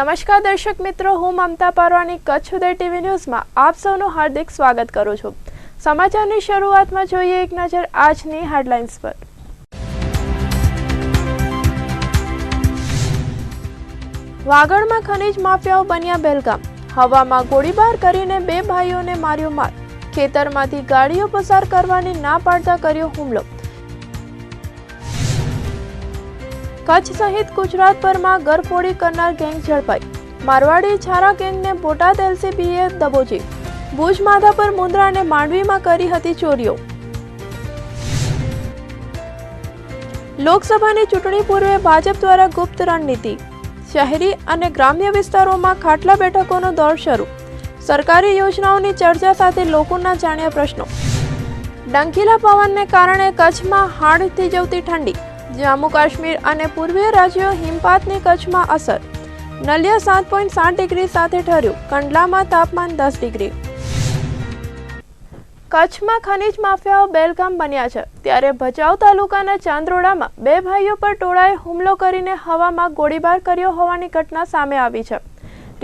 નમસ્કાર દર્શક મિત્રો, હું મમતા પરવાની કચ્છ ઉદય ટીવી ન્યૂઝમાં આપ સૌનું હાર્દિક સ્વાગત કરું છું। સમાચારની શરૂઆતમાં જોઈએ એક નજર આજની હેડલાઇન્સ પર। વાગડમાં ખનીજ માફિયાઓ બન્યા બેલગામ। હવામાં ગોળીબાર કરીને બે ભાઈઓને માર્યો માર। ખેતરમાંથી ગાડીઓ પસાર કરવાની ના પાડતા કર્યો હુમલો। કચ્છ સહિત ગુજરાતભરમાં ગરફોડી કરનાર ગેંગ ઝડપાઈ। મારવાડી છારા ગેંગને બોટાદ એલસીબીએ દબોચી। ભુજ માધાપર મુંદ્રા અને માંડવીમાં કરી હતી ચોરીઓ। લોકસભાની ચૂંટણી પૂર્વે ભાજપ દ્વારા ગુપ્ત રણનીતિ। શહેરી અને ગ્રામ્ય વિસ્તારોમાં ખાટલા બેઠકોનો દોર શરૂ। સરકારી યોજનાઓની ચર્ચા સાથે લોકોના જાણ્યા પ્રશ્નો। ડંખીલા પવનને કારણે કચ્છમાં હાડ થીજવતી ઠંડી। જમ્મુ કાશ્મીર અને પૂર્વીય રાજ્યો હિમપાતની કચ્છમાં અસર। નલિયા 7.7 ડિગ્રી સાથે ઠર્યું। કંડલામાં તાપમાન 10 ડિગ્રી। કચ્છમાં ખનીજ માફિયાઓ બેલગામ બન્યા છે, ત્યારે ભચાઉ તાલુકાના ચાંદરોડામાં બે ભાઈઓ પર ટોળાએ હુમલો કરીને હવામાં ગોળીબાર કર્યો હોવાની ઘટના સામે આવી છે।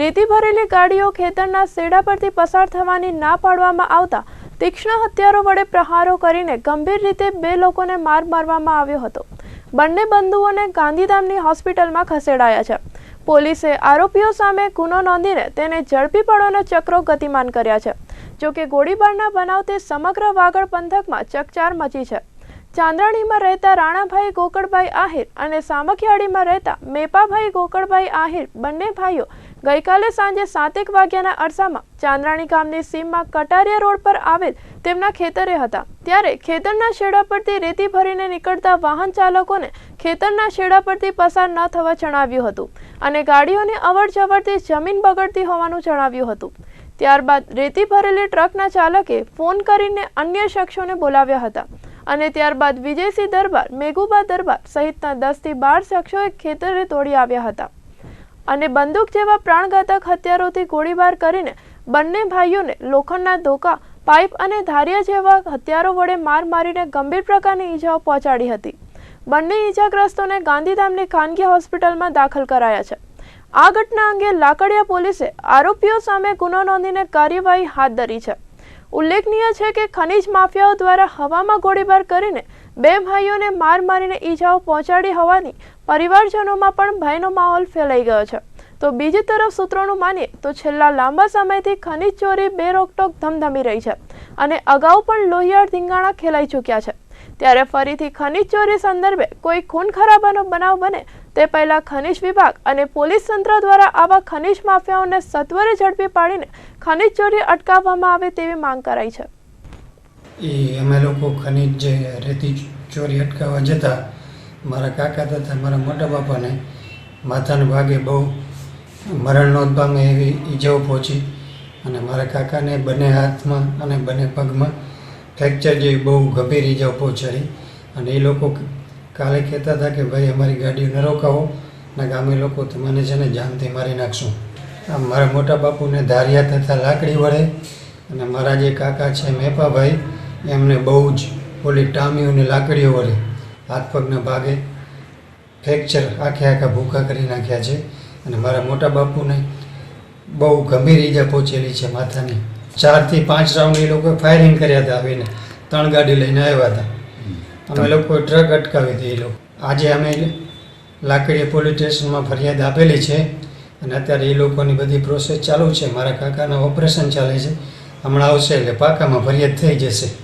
રેતી ભરેલી ગાડીઓ ખેતરના શેડા પરથી પસાર થવાની ના પાડવામાં આવતા તીક્ષ્ણ હથિયારો વડે પ્રહારો કરીને ગંભીર રીતે બે લોકોને માર મારવામાં આવ્યો હતો। બંને બંધુઓને ગાંધીધામની હોસ્પિટલમાં ખસેડાયા છે। પોલીસે આરોપીઓ સામે ગુનો નોંધીને તેને ઝડપી પાડવાના ચક્રો ગતિમાન કર્યા છે। જોકે ગોળીબારના બનાવથી સમગ્ર વાગડ પંથકમાં ચકચાર મચી છે। ચાંદ્રાણીમાં રહેતા રાણાભાઈ ગોકળભાઈ આહિર અને સામખિયાળીમાં રહેતા મેપાભાઈ ગોકળભાઈ આહિર બંને ભાઈઓ ગઈકાલે સાંજે 7 વાગ્યાના અરસામાં ચાંદ્રાણી ગામની સીમમાં કટારિયા રોડ પર આવેલ તેમના ખેતરે હતા। ત્યારે ખેતરના શેડા પરથી રેતી ભરીને નીકળતા વાહન ચાલકોને ખેતરના શેડા પરથી પસાર ન થવા જણાવ્યું હતું અને ગાડીઓની અવરજવરથી જમીન બગડતી હોવાનું જણાવ્યું હતું। ત્યારબાદ રેતી ભરેલી ટ્રકના ચાલકે ફોન કરીને અન્ય શખ્સોને બોલાવ્યા હતા અને ત્યારબાદ વિજયસિંહ દરબાર, મેઘુબા દરબાર સહિતના 10 થી 12 શખ્સોએ ખેતરે દોડી આવ્યા હતા અને બંદૂક જેવા પ્રાણઘાતક હથિયારોથી ગોળીબાર કરીને બંને ભાઈઓને લોખંડના ધોકા, પાઇપ અને ધારિયા જેવા હથિયારો વડે માર મારીને ગંભીર પ્રકારની ઈજાઓ પહોંચાડી હતી। બંને ઈજાગ્રસ્તોને ગાંધીધામની ખાનગી હોસ્પિટલમાં દાખલ કરાયા છે। આ ઘટના અંગે લાકડિયા પોલીસે આરોપીઓ સામે ગુનો નોંધીને કાર્યવાહી હાથ ધરી છે। ઉલ્લેખનીય છે કે ખનીજ માફિયાઓ દ્વારા હવામાં ગોળીબાર કરીને બે ભાઈઓને માર મારીને ઈજાઓ પહોંચાડી હોવાની પરિવારજનોમાં પણ ભયનો માહોલ ફેલાઈ ગયો છે। તો બીજી તરફ સૂત્રોનું માનીએ તો છેલ્લા લાંબા સમયથી ખનીજ ચોરી બે રોકટોક ધમધમી રહી છે અને અગાઉ પણ લોહિયાળ ધીંગાણા ખેલાઈ ચૂક્યા છે। ત્યારે ફરીથી ખનીજ ચોરી સંદર્ભે કોઈ ખૂન ખરાબાનો બનાવ બને તે પહેલા ખનીજ વિભાગ અને પોલીસ તંત્ર દ્વારા આવા ખનીજ માફિયાઓને સત્વરે ઝડપી પાડીને ખનીજ ચોરી અટકાવવામાં આવે તેવી માંગ કરાઈ છે। અમે લોકો ખનીજ જે રેતી ચોરી અટકાવવા જતા મારા કાકા તથા મારા મોટા બાપાને માથાના ભાગે બહુ મરણ નોંધ પામે એવી ઈજાઓ પહોંચી અને મારા કાકાને બંને હાથમાં અને બંને પગમાં ફ્રેક્ચર જેવી બહુ ગંભીર ઈજાઓ પહોંચાડી અને એ લોકો કાલે કહેતા હતા કે ભાઈ અમારી ગાડીઓ ન રોકાવો ને અમે લોકો તમને છે ને જાનથી મારી નાખશું। આમ મારા મોટા બાપુને ધારિયા તથા લાકડી વડે અને મારા જે કાકા છે મેપાભાઈ એમને બહુ જ ઓલી ટામીઓ અને લાકડીઓ વડે હાથ પગના ભાગે ફ્રેક્ચર આખા ભૂખા કરી નાખ્યા છે અને મારા મોટા બાપુને બહુ ગંભીર ઈજા પહોંચેલી છે માથાની। 4 થી 5 રાઉન્ડ એ લોકોએ ફાયરિંગ કર્યા હતા, આવીને 3 ગાડી લઈને આવ્યા હતા। અમે લોકોએ ટ્રક અટકાવી હતી। એ લોકો આજે અમે લાકડીયા પોલીસ સ્ટેશનમાં ફરિયાદ આપેલી છે અને અત્યારે એ લોકોની બધી પ્રોસેસ ચાલુ છે। મારા કાકાના ઓપરેશન ચાલે છે, હમણાં આવશે એટલે પાકામાં ફરિયાદ થઈ જશે।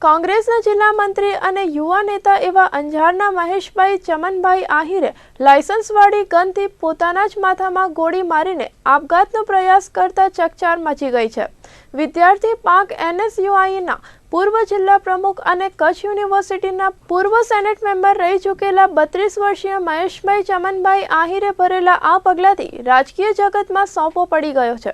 કોંગ્રેસના જિલ્લા મંત્રી અને યુવા નેતા એવા અંજારના મહેશભાઈ ચમનભાઈ આહિરે લાયસન્સવાળી ગનથી પોતાના જ માથામાં ગોળી મારીને આપઘાતનો પ્રયાસ કરતા ચકચાર મચી ગઈ છે। વિદ્યાર્થી પાંખ NSUIના પૂર્વ જિલ્લા પ્રમુખ અને કચ્છ યુનિવર્સિટીના પૂર્વ સેનેટ મેમ્બર રહી ચૂકેલા 32 વર્ષીય મહેશભાઈ ચમનભાઈ આહિરે ભરેલા આ પગલાથી રાજકીય જગતમાં સોંપો પડી ગયો છે।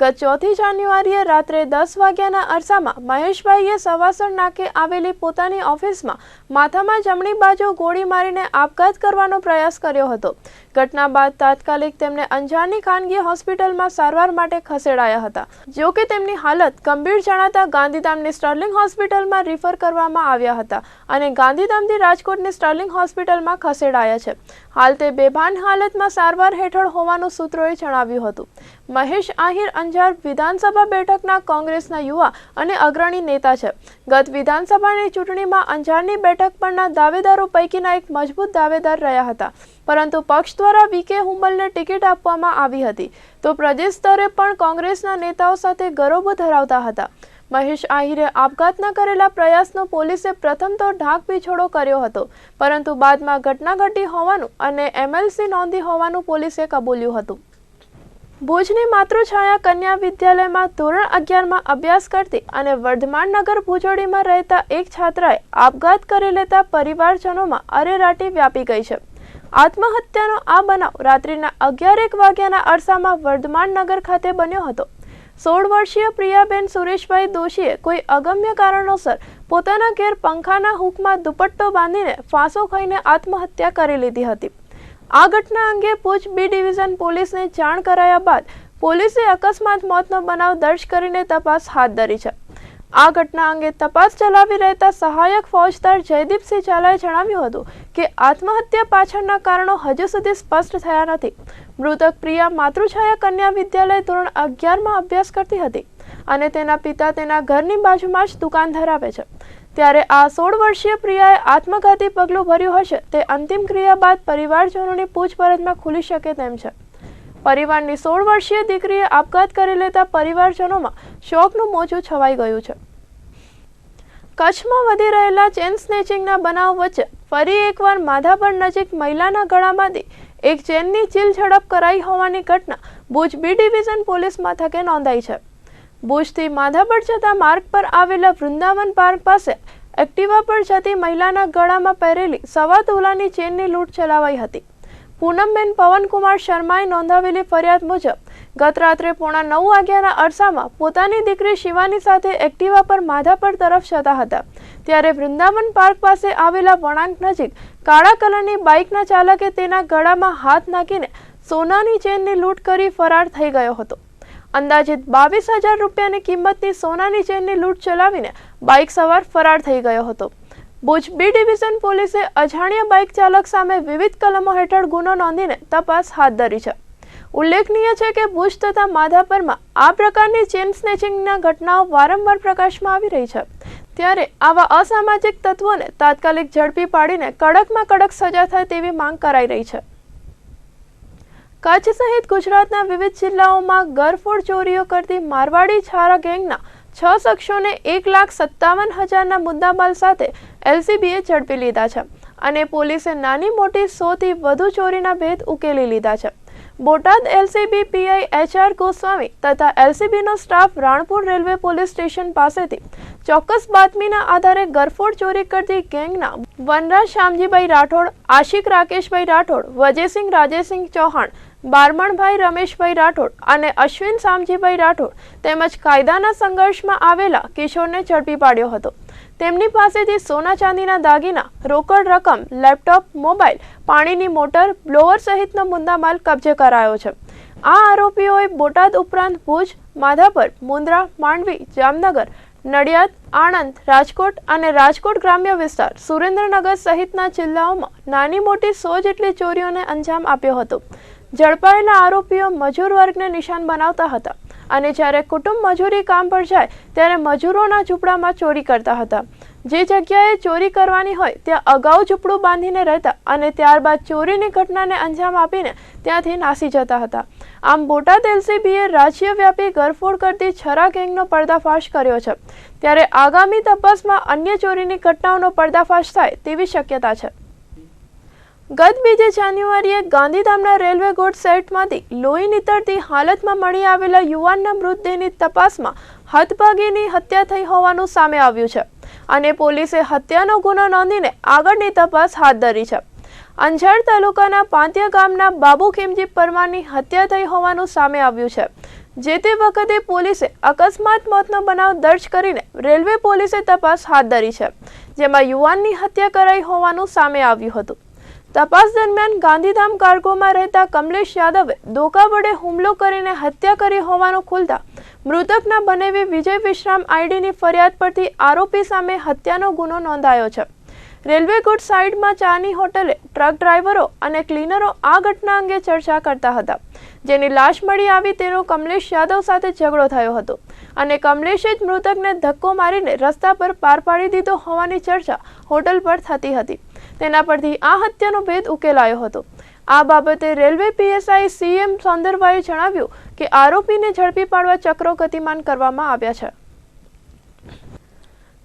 ગત 4 જાન્યુઆરીએ રાત્રે 10 વાગ્યાના અરસામાં મહેશભાઈએ સવાસર નાકે આવેલી પોતાની ઓફિસમાં માથામાં જમણી બાજુ ગોળી મારીને આપઘાત કરવાનો પ્રયાસ કર્યો હતો। ઘટના બાદ તાત્કાલિક તેમને અંજારની ખાનગી હોસ્પિટલમાં સારવાર માટે ખસેડાયા હતા। જો કે તેમની હાલત ગંભીર જણાતા ગાંધીધામની સ્ટર્લિંગ હોસ્પિટલમાં રિફર કરવામાં આવ્યા હતા અને ગાંધીધામથી રાજકોટની સ્ટર્લિંગ હોસ્પિટલમાં ખસેડાયા છે। હાલ તે બેભાન હાલતમાં સારવાર હેઠળ હોવાનું સૂત્રોએ જણાવ્યું હતું. મહેશ આહિર અંજાર વિધાનસભા બેઠકના કોંગ્રેસના યુવા અને અગ્રણી નેતા છે. ગત વિધાનસભાની ચૂંટણીમાં અંજારની બેઠક પરના દાવેદારો પૈકીના એક મજબૂત દાવેદાર રહ્યા હતા, પરંતુ પક્ષ દ્વારા વીકે હુંબલને ટિકિટ આપવામાં આવી હતી, તો પ્રદેશ સ્તરે પણ કોંગ્રેસના નેતાઓ સાથે ગરોબો ધરાવતા હતા. મહેશ આહિરે આપઘાતના કરેલા પ્રયાસનો પોલીસે પ્રથમ તો ઢાક પીછોડો કર્યો હતો, પરંતુ બાદમાં ઘટના ઘટી હોવાનું અને MLC નોંધી હોવાનું પોલીસે કબૂલ્યું હતું. ભુજની માતૃછાયા કન્યા વિદ્યાલયમાં ધોરણ 11માં અભ્યાસ કરતી અને વર્ધમાન નગર ભુજોડીમાં રહેતા એક છાત્રાએ આપઘાત કરી લેતા પરિવારજનોમાં અરેરાટી વ્યાપી ગઈ છે. આત્મહત્યાનો આ બનાવ રાત્રિના 11:01 વાગ્યાના અરસામાં વર્ધમાન નગર ખાતે બન્યો હતો. 16 વર્ષીય પ્રિયાબેન સુરેશભાઈ દોશીએ કોઈ અગમ્ય કારણોસર પોતાના ઘેર પંખાના હૂકમાં દુપટ્ટો બાંધીને ફાંસો ખાઈને આત્મહત્યા કરી લીધી હતી. આ ઘટના અંગે ભુજ B ડિવિઝન પોલીસને જાણ કરાયા બાદ પોલીસે અકસ્માત મોતનો બનાવ દર્જ કરીને તપાસ હાથ ધરી છે. આ ઘટના અંગે તપાસ ચલાવી રહેતા સહાયક ફોજદાર જયદીપસિંહ ઝાલાએ જણાવ્યું હતું કે આત્મહત્યા પાછળના કારણો હજુ સુધી સ્પષ્ટ થયા નથી. મૃતક પ્રિયા માતૃછાયા કન્યા વિદ્યાલય ધોરણ 11માં અભ્યાસ કરતી હતી અને તેના પિતા તેના ઘરની બાજુમાં જ દુકાન ધરાવે છે. ત્યારે આ 16 વર્ષીય પ્રિયાએ આત્મઘાતી પગલું ભર્યું હશે તે અંતિમ ક્રિયા બાદ પરિવારજનોની પૂછપરછમાં ખુલી શકે તેમ છે. પરિવારની 16 વર્ષીય દીકરીએ આપઘાત કરી લેતા પરિવારજનોમાં શોકનું મોજું છવાઈ ગયું છે. કચ્છમાં વધી રહેલા ચેન સ્નેચિંગના બનાવ વચ્ચે ફરી એકવાર માધાપર નજીક મહિલાના ગળામાંથી એક ચેનની ચીલ ઝડપ કરાઈ હોવાની ઘટના ભુજ B ડિવિઝન પોલીસ મથકે નોંધાઈ છે. ભુજથી માધાપર જતા માર્ગ પર આવેલા વૃંદાવન પાર્ક પાસે એક્ટિવા પર જતી મહિલાના ગળામાં પહેરેલી 1.25 તોલાની ચેનની લૂંટ ચલાવાઈ હતી. પૂનમબેન પવનકુમાર શર્માએ નોંધાવેલી ફરિયાદ મુજબ ગત રાત્રે 9:45 વાગ્યાના અરસામાં પોતાની દીકરી શિવાની સાથે એક્ટિવા પર માધાપર તરફ જતા હતા, ત્યારે વૃંદાવન પાર્ક પાસે આવેલા વળાંક નજીક કાળા કલરની બાઇકના ચાલકે તેના ગળામાં હાથ નાખીને સોનાની ચેનની લૂંટ કરી ફરાર થઈ ગયો હતો. અંદાજિત 22,000 રૂપિયાની કિંમતની સોનાની ચેનની લૂંટ ચલાવીને બાઇક સવાર ફરાર થઈ ગયો હતો. ભુજ B ડિવિઝન પોલીસે અજાણ્યા બાઇક ચાલક સામે વિવિધ કલમો હેઠળ ગુનો નોંધીને તપાસ હાથ ધરી છે. ઉલ્લેખનીય છે કે ભુજ તથા માધાપરમાં આ પ્રકારની ચેન સ્નેચિંગના ઘટનાઓ વારંવાર પ્રકાશમાં આવી રહી છે, ત્યારે આવા અસામાજિક તત્વોને તાત્કાલિક ઝડપી પાડીને કડકમાં કડક સજા થાય તેવી માંગ કરાઈ રહી છે. કચ્છ સહિત ગુજરાતના વિવિધ જિલ્લાઓમાં ગરફોડ ચોરીઓ કરતી મારવાડી છારા ગેંગના 6 શખ્સોને 1,57,000ના મુદ્દામાલ સાથે LCBએ ઝડપી લીધા છે અને પોલીસે નાની મોટી 100થી વધુ ચોરીના ભેદ ઉકેલી લીધા છે. Botad LCB PI HR Goswami તથા LCBનો staff Ranpur railway police station પાસેથી ચોક્કસ બાતમીના આધારે ગરફોડ ચોરી કરતી ગેંગના વનરાજ શ્યામજીભાઈ રાઠોડ, આશિક રાકેશભાઈ રાઠોડ, વજયસિંહ રાજેશસિંહ ચૌહાણ, બારમણભાઈ રમેશભાઈ રાઠોડ અને અશ્વિન શામજીભાઈ રાઠોડ તેમજ કાયદાના સંઘર્ષમાં આવેલા કિશોરને ઝડપી પાડ્યો હતો. તેમની પાસેથી સોના ચાંદીના દાગીના, રોકડ રકમ, લેપટોપ, મોબાઈલ, પાણીની મોટર, બ્લોવર સહિતનો મુદ્દામાલ કબજે કરાયો છે. આ આરોપીઓએ બોટાદ ઉપરાંત ભુજ, માધાપર, મુન્દ્રા, માંડવી, જામનગર, નડિયાદ, આણંદ, રાજકોટ અને રાજકોટ ગ્રામ્ય વિસ્તાર, સુરેન્દ્રનગર સહિતના જિલ્લાઓમાં નાની મોટી 100 જેટલી ચોરીઓને અંજામ આપ્યો હતો. ઝડપાયેલા આરોપીઓ મજૂર વર્ગને નિશાન બનાવતા હતા અને જ્યારે કુટુંબ મજૂરી કામ પર જાય ત્યારે મજૂરોના ઝૂંપડામાં ચોરી કરતા હતા. જે જગ્યાએ ચોરી કરવાની હોય ત્યાં અગાઉ ઝૂંપડું બાંધીને રહેતા અને ત્યારબાદ ચોરીની ઘટનાને અંજામ આપીને ત્યાંથી નાસી જતા હતા. આમ બોટાદ LCBએ રાજ્યવ્યાપી ગરફોડ કરતી છરા ગેંગનો પર્દાફાશ કર્યો છે, ત્યારે આગામી તપાસમાં અન્ય ચોરીની ઘટનાઓનો પર્દાફાશ થાય તેવી શક્યતા છે. ગત 2 જાન્યુઆરીએ ગાંધીધામના રેલવે ગોડ સેટમાંથી લોહી નીતરતી હાલતમાં મળી આવેલા યુવાનના મૃતદેહની તપાસમાં હતભાગીની હત્યા થઈ હોવાનું સામે આવ્યું છે અને પોલીસે હત્યાનો ગુનો નોંધીને આગળની તપાસ હાથ ધરી છે. અંજાર તાલુકાના પાંતિયા ગામના બાબુ ખીમજી પરમારની હત્યા થઈ હોવાનું સામે આવ્યું છે. જે તે વખતે પોલીસે અકસ્માત મોતનો બનાવ દર્જ કરીને રેલવે પોલીસે તપાસ હાથ ધરી છે, જેમાં યુવાનની હત્યા કરાઈ હોવાનું સામે આવ્યું હતું. તપાસ દરમિયાન ગાંધીધામ કાર્ગોમાં રહેતા કમલેશ યાદવે ધોકા વડે હુમલો કરીને હત્યા કરી હોવાનું ખુલતા મૃતકના બનેવી વિજય વિશ્રામ IDની ફરિયાદ પરથી આરોપી સામે હત્યાનો ગુનો નોંધાયો છે. રેલવે ગુડ સાઇડમાં ચાની હોટલે ટ્રક ડ્રાઈવરો અને ક્લીનરો આ ઘટના અંગે ચર્ચા કરતા હતા, જેની લાશ મળી આવી તેનો કમલેશ યાદવ સાથે ઝઘડો થયો હતો અને કમલેશે જ મૃતકને ધક્કો મારીને રસ્તા પર પાર પાડી દીધો હોવાની ચર્ચા હોટલ પર થતી હતી। તેના પરથી આ હત્યાનો ભેદ ઉકેલાયો હતો। આ બાબતે રેલવે પીએસઆઈ CM સૌંદરવાએ જણાવ્યું કે આરોપીને ઝડપી પાડવા ચક્રો ગતિમાન કરવામાં આવ્યા છે।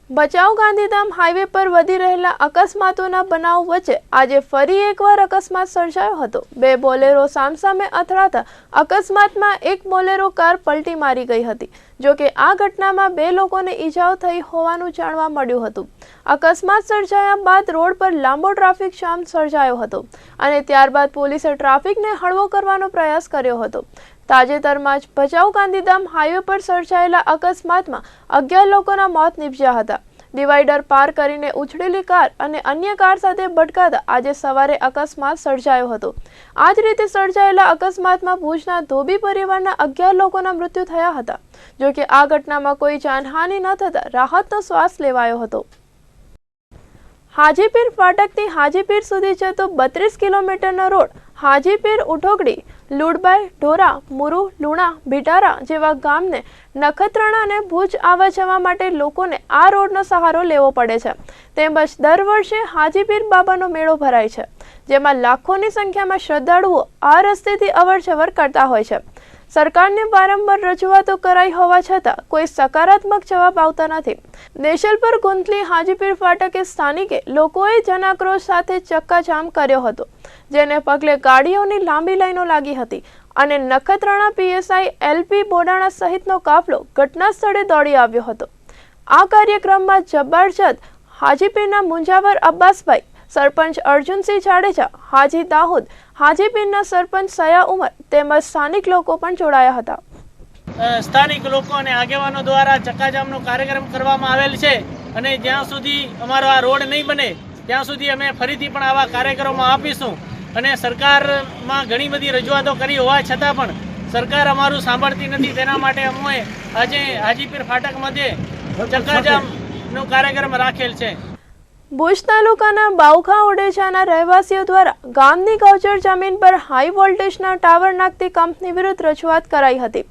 ભચાઉ ગાંધીધામ હાઈવે પર વધી રહેલા અકસ્માતોના બનાવ વચ્ચે આજે ફરી એકવાર અકસ્માત સર્જાયો હતો। બે બોલેરો સામસામે અથડાતા અકસ્માતમાં એક બોલેરો કાર પલટી મારી ગઈ હતી। જો કે આ ઘટનામાં બે લોકોને ઈજાઓ થઈ હોવાનું જાણવા મળ્યું હતું। અકસ્માત સર્જાયા બાદ રોડ પર લાંબો ટ્રાફિક જામ સર્જાયો હતો અને ત્યારબાદ પોલીસે ટ્રાફિકને હળવો કરવાનો પ્રયાસ કર્યો હતો। તાજેતરમાં જ ભચાઉ ગાંધીધામ હાઈવે પર સર્જાયેલા અકસ્માતમાં 11 લોકોના મોત નીપજ્યા હતા। ડિવાઈડર પાર કરીને ઉછળેલી કાર અને અન્ય કાર સાથે ભટકાતા આજે સવારે અકસ્માત સર્જાયો હતો। આ જ રીતે સર્જાયેલા અકસ્માતમાં ભુજના ધોબી પરિવારના 11 લોકોના મૃત્યુ થયા હતા। જો કે આ ઘટનામાં કોઈ જાનહાનિ ન થતા રાહતનો શ્વાસ લેવાયો હતો। હાજીપીર ફાટકથી હાજીપીર સુધી જતો 32 કિલોમીટરનો રોડ હાજીપીર ઉઠોકડી, લુડબાઈ, ઢોરા, મુરુ, લુણા, ભીટારા જેવા ગામને નખત્રાણા અને ભુજ આવવા જવા માટે લોકોને આ રોડનો સહારો લેવો પડે છે। તેમજ દર વર્ષે હાજીપીર બાબાનો મેળો ભરાય છે, જેમાં લાખોની સંખ્યામાં શ્રદ્ધાળુઓ આ રસ્તેથી અવરજવર કરતા હોય છે। સરકારને વારંવાર રજૂઆતો કરાઈ હોવા છતાં કોઈ સકારાત્મક જવાબ આવતા નથી। દેશલપર ગુંથલી હાજીપીર ફાટકે સ્થાનિકે લોકોએ જનાક્રોશ સાથે ચક્કાજામ કર્યો હતો, જેને પગલે ગાડીઓની લાંબી લાઈનો લાગી હતી અને નખત્રાણા પીએસઆઈ LP બોડાણા સહિતનો કાફલો ઘટના સ્થળે દોડી આવ્યો હતો। આ કાર્યક્રમમાં જબ્બાર જત, હાજીપીરના મુંજાવર અબ્બાસભાઈ, સરપંચ અર્જુનસિંહ જાડેજા, હાજી દાહોદ, હાજીપીરના સરપંચ સયા ઉમર તેમજ સ્થાનિક લોકો પણ જોડાયા હતા। સ્થાનિક લોકો અને આગેવાનો દ્વારા ચક્કાજામનો કાર્યક્રમ કરવામાં આવેલ છે અને જ્યાં સુધી અમારો આ રોડ નહીં બને ત્યાં સુધી અમે ફરીથી પણ આવા કાર્યક્રમો આપીશું અને સરકારમાં ઘણી બધી રજૂઆતો કરી હોવા છતાં પણ સરકાર અમારું સાંભળતી નથી। તેના માટે અમે આજે હાજીપીર ફાટક મધ્યે ચક્કાજામનો કાર્યક્રમ રાખેલ છે। ભુજ તાલુકાના બાઉખા ઓડેજાના રહેવાસીઓ દ્વારા ગામની ગૌચર જમીન પર હાઈ વોલ્ટેજના ટાવર નાખતી કંપની વિરુદ્ધ રજૂઆત કરાઈ હતી।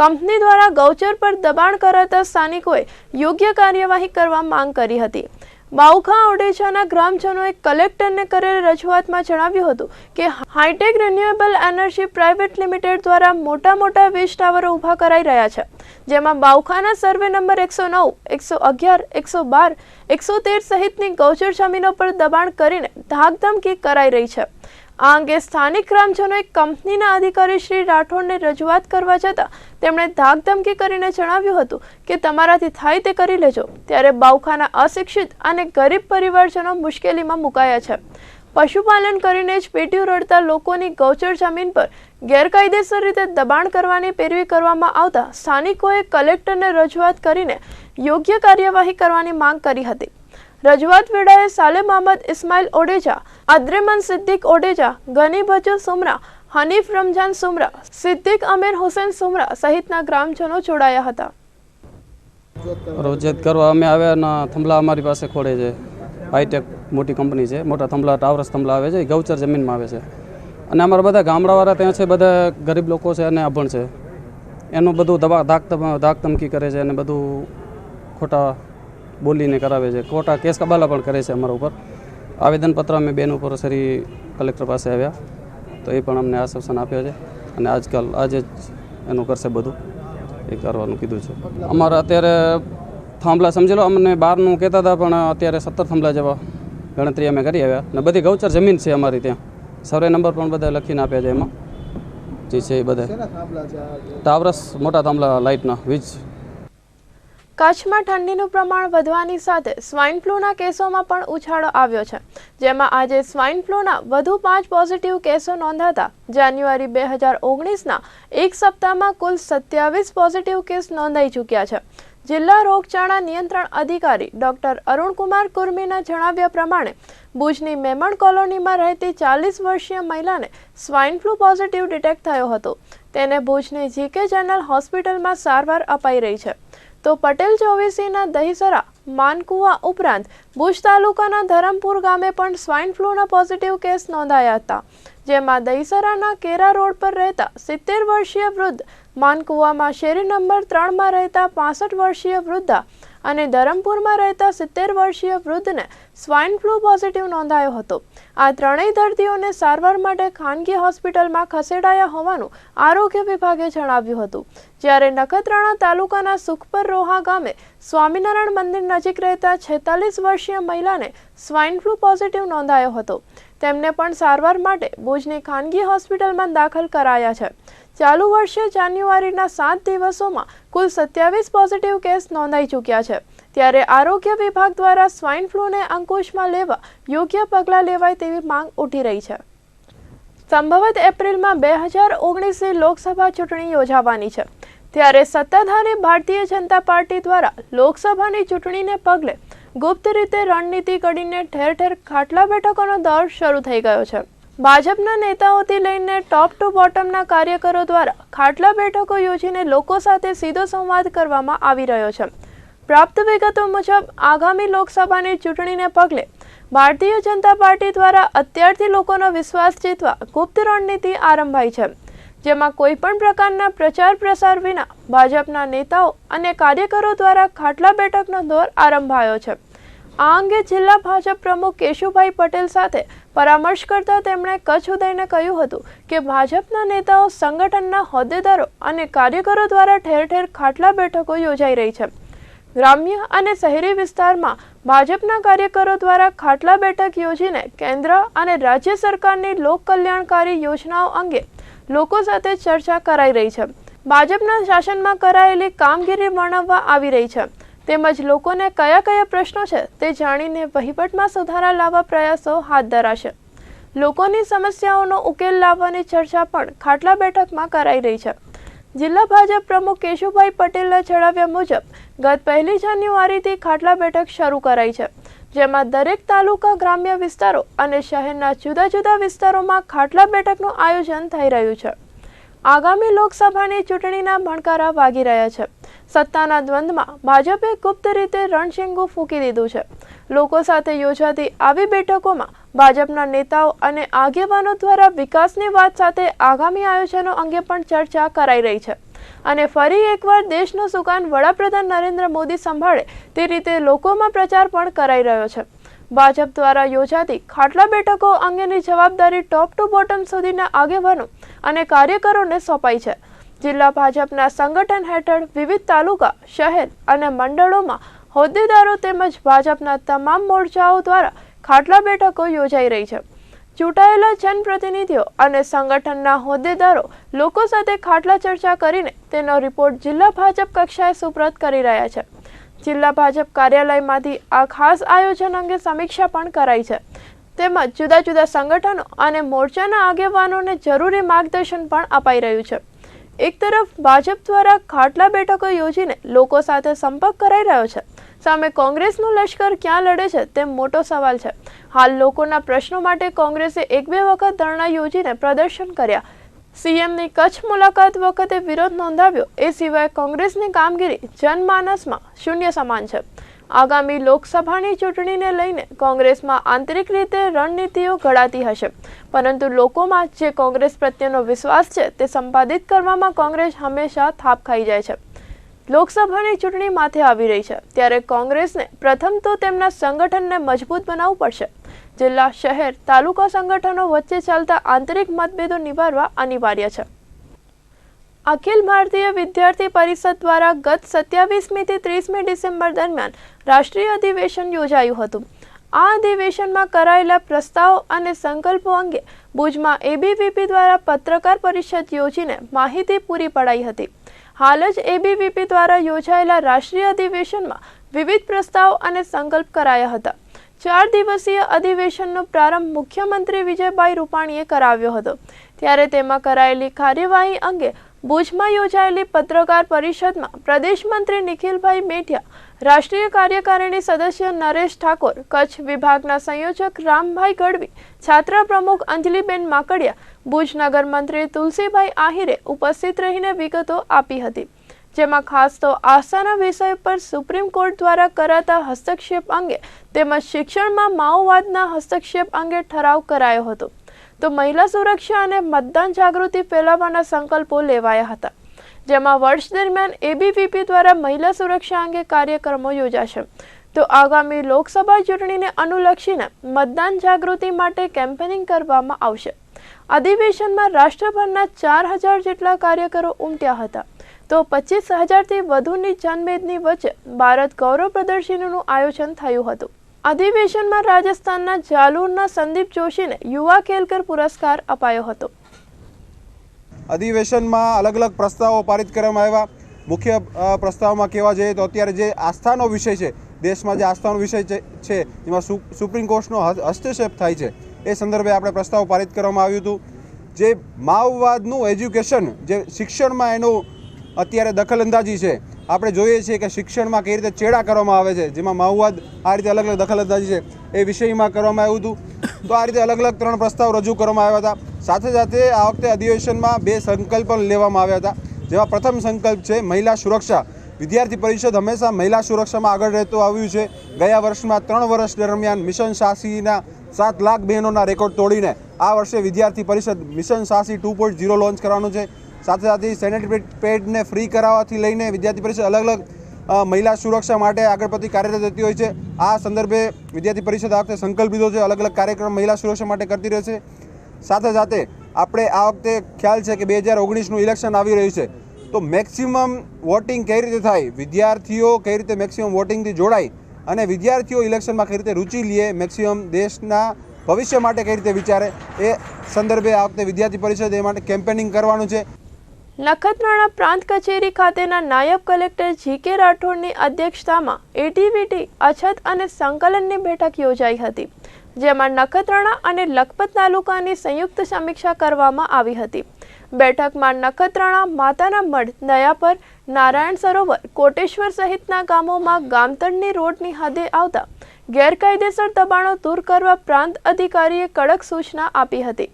કંપની દ્વારા ગૌચર પર દબાણ કરાતા સ્થાનિકોએ યોગ્ય કાર્યવાહી કરવા માંગ કરી હતી। બાઉખા ઓડેજાના ગ્રામજનોએ કલેક્ટરને કરેલ રજૂઆતમાં જણાવ્યું હતું કે hi tech renewable energy private limited દ્વારા મોટા વીજ ટાવરો ઊભા કરાઈ રહ્યા છે, જેમાં બાઉખાના સર્વે નંબર 109, 111, 112, 113 સહિતની ગૌચર જમીનો પર દબાણ કરીને ધાકધમકી કરાઈ રહી છે। આ અંગે સ્થાનિક ગ્રામજનોએ કંપનીના અધિકારી શ્રી રાઠોડને રજૂઆત કરવા જતાં તેમણે ધાકધમકી કરીને જણાવ્યું હતું કે તમારાથી થાય તે કરી લેજો। ત્યારે બાઉખાના અશિક્ષિત અને ગરીબ પરિવારજનો મુશ્કેલીમાં મુકાયા છે। પશુપાલન કરીને જ પેટીયું રડતા લોકોની ગૌચર જમીન પર ગેરકાયદેસર રીતે દબાણ કરવાની પેરવી કરવામાં આવતા સ્થાનિકોએ કલેક્ટરને રજૂઆત કરીને યોગ્ય કાર્યવાહી કરવાની માંગ કરી હતી। રજૂઆત વેળાએ સાલેમ અહમદ ઇસ્માઇલ ઓડેજા, અદ્રેમન સિદ્દીક ઓડેજા, ગની ભજો સુમરા, હનીફ રમજાન સુમરા, સિદ્દીક અમીર હુસેન સુમરા સહિતના ગ્રામજનો જોડાયા હતા। રજૂઆત કરવા અમે આવ્યા ના થંભલા અમારી પાસે ખોડે છે। હાઈટેક મોટી કંપની છે, મોટા થંભલા ટાવરસ થંભલા આવે છે, એ ગૌચર જમીનમાં આવે છે અને અમારા બધા ગામડાવાળા ત્યાં છે, બધા ગરીબ લોકો છે અને અભણ છે। એનું બધું ધાકધમકી કરે છે અને બધું ખોટા બોલીને કરાવે છે, ખોટા કેસ કબાલા પણ કરે છે અમારા ઉપર। આવેદનપત્ર અમે બેન ઉપર સરી કલેક્ટર પાસે આવ્યા તો એ પણ અમને આશ્વાસન આપ્યો છે અને આજે જ એનું કરશે, બધું એ કરવાનું કીધું છે। અમારા અત્યારે થાંભલા સમજી લો, અમને 12નું કહેતા હતા પણ અત્યારે 17 થાંભલા જેવા ગણતરી અમે કરી આવ્યા અને બધી ગૌચર જમીન છે અમારી ત્યાં। સર્વે નંબર પણ બધા લખીને આપ્યા છે, એમાં જે છે એ બધા ટાવરસ મોટા થાંભલા લાઇટના વીજ। કચ્છમાં ઠંડીનું પ્રમાણ વધવાની સાથે સ્વાઇન ફ્લૂના કેસોમાં પણ ઉછાળો આવ્યો છે, જેમાં આજે સ્વાઇન ફ્લૂના વધુ 5 પોઝિટિવ કેસો નોંધાતા જાન્યુઆરી 2019ના એક સપ્તાહમાં કુલ 27 પોઝિટિવ કેસ નોંધાઈ ચૂક્યા છે। જિલ્લા રોગચાળા નિયંત્રણ અધિકારી ડોક્ટર અરુણકુમાર કુર્મીના જણાવ્યા પ્રમાણે ભુજની મેમણ કોલોનીમાં રહેતી 40 વર્ષીય મહિલાને સ્વાઇન ફ્લૂ પોઝિટિવ ડિટેક્ટ થયો હતો। તેને ભુજની GK જનરલ હોસ્પિટલમાં સારવાર અપાઈ રહી છે। તો પટેલ ચોવીસીના દહીસરા માનકુવા ઉપરાંત ભુજ તાલુકાના ધરમપુર ગામે પણ સ્વાઇન ફ્લૂના પોઝિટિવ કેસ નોંધાયા હતા, જેમાં દહીસરાના કેરા રોડ પર રહેતા 70 વર્ષીય વૃદ્ધ, માનકુવામાં શેરી નંબર 3માં રહેતા 65 વર્ષીય વૃદ્ધા અને ધરમપુરમાં રહેતા 70 વર્ષીય વૃદ્ધને સ્વાઇન ફ્લૂ પોઝિટિવ નોંધાયો હતો. આ ત્રણેય દર્દીઓને સારવાર માટે ખાનગી હોસ્પિટલમાં ખસેડાયા હોવાનું આરોગ્ય વિભાગે જણાવ્યું હતું. જ્યારે નખત્રાણા તાલુકાના સુખપર રોહા ગામે સ્વામિનારાયણ મંદિર નજીક રહેતા 46 વર્ષીય મહિલાને સ્વાઇન ફ્લૂ પોઝિટિવ નોંધાયો હતો. તેમને પણ સારવાર માટે ભુજની ખાનગી હોસ્પિટલમાં દાખલ કરાયા છે. ચાલુ વર્ષે જાન્યુઆરીના 7 દિવસોમાં કુલ 27 પોઝિટિવ કેસ નોંધાઈ ચૂક્યા છે. ત્યારે આરોગ્ય વિભાગ દ્વારા સ્વાઇન ફ્લૂને અંકુશમાં લેવા યોગ્ય પગલાં લેવાય તેવી માંગ ઉઠી રહી છે. સંભવત એપ્રિલમાં 2019ની લોકસભા ચૂંટણી યોજાવાની છે. ત્યારે સત્તાધારી ભારતીય જનતા પાર્ટી દ્વારા લોકસભાની ચૂંટણીને પગલે ગુપ્ત રીતે રણનીતિ ઘડીને ઠેર ઠેર ખાટલા બેઠકોનો દોર શરૂ થઈ ગયો છે. ભાજપના નેતાઓથી લઈને ટોપ ટુ બોટમના કાર્યકરો દ્વારા ખાટલા બેઠકો યોજીને લોકો સાથે સીધો સંવાદ કરવામાં આવી રહ્યો છે. પ્રાપ્ત વિગતો મુજબ આગામી લોકસભાની ચૂંટણીને પગલે ભારતીય જનતા પાર્ટી દ્વારા અત્યારથી લોકોનો વિશ્વાસ જીતવા ગુપ્ત રણનીતિ આરંભાઈ છે, જેમાં કોઈ પણ પ્રકારના પ્રચાર પ્રસાર વિના ભાજપના નેતાઓ અને કાર્યકરો દ્વારા ખાટલા બેઠકનો દોર આરંભાયો છે. આ અંગે જિલ્લા ભાજપ પ્રમુખ કેશુભાઈ પટેલ સાથે પરામર્શ કરતા તેમણે કચ્છ ઉદયને કહ્યું હતું કે ભાજપના નેતાઓ, સંગઠનના હોદ્દેદારો અને કાર્યકરો દ્વારા ઠેર ઠેર ખાટલા બેઠકો યોજાઈ રહી છે. ગ્રામ્ય અને શહેરી વિસ્તારમાં ભાજપના કાર્યકરો દ્વારા ખાટલા બેઠક યોજીને કેન્દ્ર અને રાજ્ય સરકારની લોક કલ્યાણકારી યોજનાઓ અંગે લોકો સાથે ચર્ચા કરાઈ રહી છે. ભાજપના શાસનમાં કરાયેલી કામગીરી વર્ણવવા આવી રહી છે, તેમજ લોકોને કયા કયા પ્રશ્નો છે તે જાણીને વહીવટમાં સુધારા લાવવા પ્રયાસો હાથ ધરાશે. લોકોની સમસ્યાઓનો ઉકેલ લાવવાની ચર્ચા પણ ખાટલા બેઠકમાં કરાઈ રહી છે. જિલ્લા ભાજપ પ્રમુખ કેશુભાઈ પટેલના જણાવ્યા મુજબ ગત 1 જાન્યુઆરીથી ખાટલા બેઠક શરૂ કરાઈ છે, જેમાં દરેક તાલુકા, ગ્રામ્ય વિસ્તારો અને શહેરના જુદા જુદા વિસ્તારોમાં ખાટલા બેઠકનું આયોજન થઈ રહ્યું છે. આગામી લોકસભાની ચૂંટણીના ભણકારા વાગી રહ્યા છે. સત્તાના દ્વંદ્વમાં ભાજપે ગુપ્ત રીતે રણશીંગું ફૂંકી દીધું છે. લોકો સાથે યોજાતી આવી બેઠકોમાં ભાજપના નેતાઓ અને આગેવાનો દ્વારા વિકાસની વાત સાથે આગામી આયોજનો અંગે પણ ચર્ચા કરાઈ રહી છે અને ફરી એકવાર દેશનું સુકાન વડાપ્રધાન નરેન્દ્ર મોદી સંભાળે તે રીતે લોકોમાં પ્રચાર પણ કરાઈ રહ્યો છે. ભાજપ દ્વારા યોજાતી ખાટલા બેઠકો અંગેની જવાબદારી ટોપ ટુ બોટમ સુધીના આગેવાનો અને કાર્યકરોને સોંપાઈ છે. જિલ્લા ભાજપના સંગઠન હેઠળ વિવિધ તાલુકા, શહેર અને મંડળોમાં હોદ્દેદારો તેમજ ભાજપના તમામ મોરચાઓ દ્વારા ખાટલા બેઠકો યોજાઈ રહી છે. ચૂંટાયેલા જનપ્રતિનિધિઓ અને સંગઠનના હોદ્દેદારો લોકો સાથે ખાટલા ચર્ચા કરીને તેનો રિપોર્ટ જિલ્લા ભાજપ કક્ષાએ સુપ્રત કરી રહ્યા છે. જિલ્લા ભાજપ કાર્યાલયમાંથી આ ખાસ આયોજન અંગે સમીક્ષા પણ કરાઈ છે, તેમજ જુદા જુદા સંગઠનો અને મોરચાના આગેવાનોને જરૂરી માર્ગદર્શન પણ અપાઈ રહ્યું છે. એક તરફ ભાજપ દ્વારા ખાટલા બેઠકો યોજીને લોકો સાથે સંપર્ક કરાઈ રહ્યો છે, સામે કોંગ્રેસનું લશ્કર ક્યાં લડે છે તે મોટો સવાલ છે. હાલ લોકોના પ્રશ્નો માટે કોંગ્રેસે 1-2 વખત ધરણા યોજીને પ્રદર્શન કર્યા. સીએમની કચ્છ મુલાકાત વખતે વિરોધ નોંધાવ્યો. એ સિવાય કોંગ્રેસની કામગીરી જનમાનસમાં શૂન્ય સમાન છે. આગામી લોકસભાની ચૂંટણીને લઈને કોંગ્રેસમાં આંતરિક રીતે રણનીતિઓ ઘડાતી હશે, પરંતુ લોકોમાં જે કોંગ્રેસ પ્રત્યેનો વિશ્વાસ છે તે સંપાદિત કરવામાં કોંગ્રેસ હંમેશા થાપ ખાઈ જાય છે. લોકસભાની ચૂંટણી માથે આવી રહી છે, ત્યારે કોંગ્રેસને પ્રથમ તો તેમના સંગઠનને મજબૂત બનાવવું પડશે. જિલ્લા, શહેર, તાલુકા સંગઠનો વચ્ચે ચાલતા આંતરિક મતભેદો નિવારવા અનિવાર્ય છે. અખિલ ભારતીય વિદ્યાર્થી પરિષદ દ્વારા ગત 27મી થી 30મી ડિસેમ્બર દરમિયાન રાષ્ટ્રીય અધિવેશન યોજાયું હતું. આ અધિવેશનમાં કરાયેલા પ્રસ્તાવો અને સંકલ્પો અંગે ભુજમાં એબીવીપી દ્વારા પત્રકાર પરિષદ યોજીને માહિતી પૂરી પડાઈ હતી. હાલ જ એબીવીપી દ્વારા યોજાયેલા રાષ્ટ્રીય અધિવેશનમાં વિવિધ પ્રસ્તાવો અને સંકલ્પ કરાયા હતા. 4 દિવસીય અધિવેશનનો પ્રારંભ મુખ્યમંત્રી વિજયભાઈ રૂપાણીએ કરાવ્યો હતો. ત્યારે તેમાં કરાયેલી કાર્યવાહી અંગે ભુજમાં યોજાયેલી પત્રકાર પરિષદમાં પ્રદેશ મંત્રી નિખિલભાઈ મેઠિયા, રાષ્ટ્રીય કાર્યકારિણી સદસ્ય નરેશ ઠાકોર, કચ્છ વિભાગના સંયોજક રામભાઈ ગઢવી, છાત્ર પ્રમુખ અંજલિબેન માકડિયા, ભુજ નગર મંત્રી તુલસીભાઈ આહિરે ઉપસ્થિત રહીને વિગતો આપી હતી. જેમાં ખાસ તો આસ્થાના વિષય પર સુપ્રીમ કોર્ટ દ્વારા કરાતા હસ્તક્ષેપ અંગે તેમજ શિક્ષણમાં માઓવાદના હસ્તક્ષેપ અંગે ઠરાવ કરાયો હતો. તો મહિલા સુરક્ષા અને મતદાન જાગૃતિ ફેલાવવાના સંકલ્પો લેવાયા હતા, જેમાં વર્ષ દરમિયાન એબીવીપી દ્વારા મહિલા સુરક્ષા અંગે કાર્યક્રમો યોજાશે. તો આગામી લોકસભા ચૂંટણીને અનુલક્ષીને મતદાન જાગૃતિ માટે કેમ્પેનિંગ કરવામાં આવશે. અધિવેશનમાં રાષ્ટ્રભરના 4000 જેટલા કાર્યકરો ઉમટ્યા હતા. તો 25,000થી વધુની જનમેદની વચ્ચે ભારત ગૌરવ પ્રદર્શનીનું આયોજન થયું હતું. અધિવેશનમાં રાજસ્થાનના જાલોરના સંદીપ જોશીને યુવા ખેલકર પુરસ્કાર અપાયો હતો. અધિવેશનમાં અલગ અલગ પ્રસ્તાવો પારિત કરવામાં આવ્યા. મુખ્ય પ્રસ્તાવમાં કહેવા જઈએ તો અત્યારે જે આસ્થાનો વિષય છે, દેશમાં જે આસ્થાનો વિષય છે જેમાં સુપ્રીમ કોર્ટનો હસ્તક્ષેપ થાય છે, એ સંદર્ભે આપણે પ્રસ્તાવ પારિત કરવામાં આવ્યું હતું. જે માઓવાદનું એજ્યુકેશન, જે શિક્ષણમાં એનું અત્યારે દખલઅંદાજી છે, આપણે જોઈએ છીએ કે શિક્ષણમાં કઈ રીતે ચેડા કરવામાં આવે છે, જેમાં માઓવાદ આ રીતે અલગ અલગ દખલઅંદાજી છે એ વિષયમાં કરવામાં આવ્યું હતું. તો આ રીતે અલગ અલગ 3 પ્રસ્તાવ રજૂ કરવામાં આવ્યા હતા. સાથે સાથે આ વખતે અધિવેશનમાં 2 સંકલ્પ લેવામાં આવ્યા હતા, જેમાં પ્રથમ સંકલ્પ છે મહિલા સુરક્ષા. વિદ્યાર્થી પરિષદ હંમેશા મહિલા સુરક્ષામાં આગળ રહેતું આવ્યું છે. ગયા વર્ષમાં 3 વર્ષ દરમિયાન મિશન સાહસીના 7 લાખ બહેનોના રેકોર્ડ તોડીને આ વર્ષે વિદ્યાર્થી પરિષદ મિશન સાહસી 2.0 લોન્ચ કરવાનું છે. સાથે સાથે સેનેટરી પેડને ફ્રી કરાવવાથી લઈને વિદ્યાર્થી પરિષદ અલગ અલગ મહિલા સુરક્ષા માટે આગળ પડતી કાર્યરત રહેતી હોય છે. આ સંદર્ભે વિદ્યાર્થી પરિષદ આ વખતે સંકલ્પ લીધો છે, અલગ અલગ કાર્યક્રમ મહિલા સુરક્ષા માટે કરતી રહેશે. સાથે સાથે આપણે આ વખતે ખ્યાલ છે કે 2019નું ઇલેક્શન આવી રહ્યું છે, તો મેક્સિમમ વોટિંગ કઈ રીતે થાય, વિદ્યાર્થીઓ કઈ રીતે મેક્સિમમ વોટિંગથી જોડાય અને વિદ્યાર્થીઓ ઇલેક્શનમાં કઈ રીતે રુચિ લે, મેક્સિમમ દેશના ભવિષ્ય માટે કઈ રીતે વિચારે, એ સંદર્ભે આ વખતે વિદ્યાર્થી પરિષદ એ માટે કેમ્પેનિંગ કરવાનું છે. નખત્રાણા પ્રાંત કચેરી ખાતેના નાયબ કલેક્ટર જીકે રાઠોડની અધ્યક્ષતામાં એટીવીટી અછત અને સંકલનની બેઠક યોજાઈ હતી, જેમાં નખત્રાણા અને લખપત તાલુકાની સંયુક્ત સમીક્ષા કરવામાં આવી હતી. બેઠકમાં નખત્રાણા, માતાના મઢ, દયાપર, નારાયણ સરોવર, કોટેશ્વર સહિતના ગામોમાં ગામતળની રોડની હદે આવતા ગેરકાયદેસર દબાણો દૂર કરવા પ્રાંત અધિકારીએ કડક સૂચના આપી હતી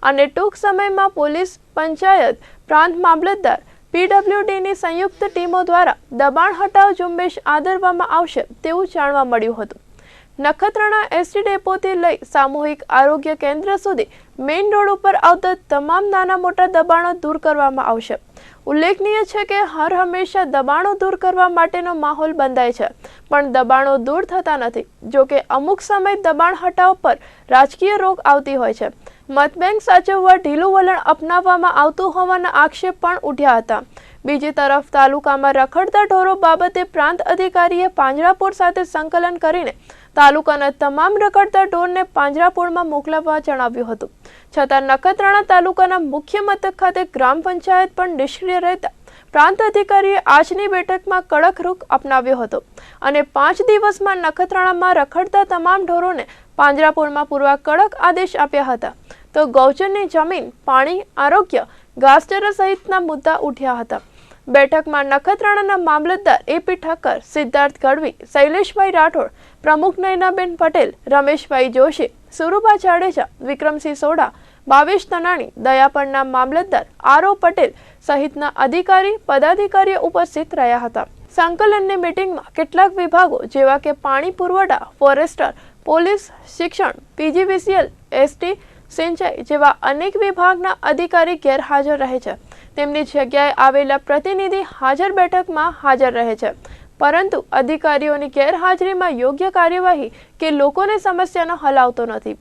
અને ટૂંક સમયમાં પોલીસ, પંચાયત, પ્રાંત મામલતદાર, પીડબ્લ્યુડીની સંયુક્ત ટીમો દ્વારા દબાણ હટાવ ઝુંબેશ આદરવામાં આવશે તેવું જાણવા મળ્યું હતું. નખત્રાણા એસટી ડેપોથી લઈ સામૂહિક આરોગ્ય કેન્દ્ર સુધી મેઇન રોડ ઉપર આવતા તમામ નાના મોટા દબાણો દૂર કરવામાં આવશે. ઉલ્લેખનીય છે કે હર હંમેશા દબાણો દૂર કરવા માટેનો માહોલ બંધાય છે, પણ દબાણો દૂર થતા નથી. જો કે અમુક સમય દબાણ હટાવ પર રાજકીય રોક આવતી હોય છે. મતબેંક સાચવવા ઢીલું વલણ અપનાવવામાં આવતું હોવાના આક્ષેપ પણ ઉઠ્યા હતા. બીજી તરફ તાલુકામાં રખડતા ઢોરો બાબતે પ્રાંત અધિકારીએ પાંજરાપોળ સાથે સંકલન કરીને તાલુકાના તમામ રખડતા ઢોરને પાંજરાપોળમાં મોકલવા જણાવ્યું હતું. છતાં નખત્રાણા તાલુકાના મુખ્ય મથક ખાતે ગ્રામ પંચાયત પણ નિષ્ક્રિય રહેતા પ્રાંત અધિકારીએ આજની બેઠકમાં કડક રૂખ અપનાવ્યો હતો અને 5 દિવસમાં નખત્રાણામાં રખડતા તમામ ઢોરોને પાંજરાપોળમાં પૂરવા કડક આદેશ આપ્યા હતા. તો ગૌચરની જમીન, પાણી, આરોગ્ય, ઘાસચારા સહિતના મુદ્દા ઉઠ્યા હતા. બેઠકમાં નખત્રાણાના મામલતદાર એપી ઠક્કર, સિદ્ધાર્થ ગઢવી, શૈલેષભાઈ રાઠોડ, પ્રમુખ નયનાબેન પટેલ, રમેશભાઈ જોશી, સુરુભા જાડેજા, વિક્રમસિંહ સોઢા, ભાવેશ તનાણી, દયાપરના મામલતદાર આરો પટેલ સહિતના અધિકારી, પદાધિકારીઓ ઉપસ્થિત રહ્યા હતા. સંકલનની મીટિંગમાં કેટલાક વિભાગો જેવા કે પાણી પુરવઠા, ફોરેસ્ટર, પોલીસ, શિક્ષણ, પીજીવીસીએલ, એસટી, સિંચાઈ જેવા અનેક વિભાગના અધિકારી ગેરહાજર રહે છે. તેમની જગ્યાએ આવેલા પ્રતિનિધિ હાજર બેઠકમાં હાજર રહે છે, પરંતુ અધિકારીઓની ગેરહાજરીમાં યોગ્ય કાર્યવાહી કે લોકોની સમસ્યાનો હલ આવતો નથી.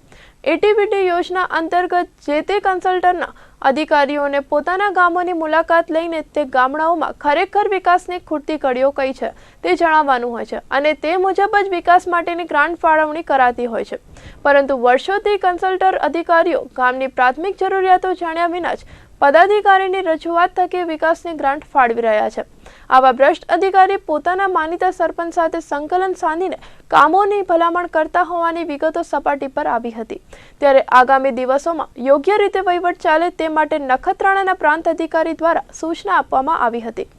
એટીવીટી યોજના અંતર્ગત જે તે કન્સલ્ટરના અધિકારીઓને પોતાના ગામોની મુલાકાત લઈને તે ગામડાઓમાં ખરેખર વિકાસની ખૂટતી કડીઓ કઈ છે તે જણાવવાનું હોય છે અને તે મુજબ જ વિકાસ માટેની ગ્રાન્ટ ફાળવણી કરાતી હોય છે. પરંતુ વર્ષોથી કન્સલ્ટર અધિકારીઓ ગામની પ્રાથમિક જરૂરિયાતો જાણ્યા વિના જ પદાધિકારીની રજૂઆત થકી વિકાસની ગ્રાન્ટ ફાળવી રહ્યા છે. આવા ભ્રષ્ટ અધિકારી પોતાના માનીતા સરપંચ સાથે સંકલન સાધીને કામોની ભલામણ કરતા હોવાની વિગતો સપાટી પર આવી હતી. ત્યારે આગામી દિવસોમાં યોગ્ય રીતે વહીવટ ચાલે તે માટે નખત્રાણાના પ્રાંત અધિકારી દ્વારા સૂચના આપવામાં આવી હતી.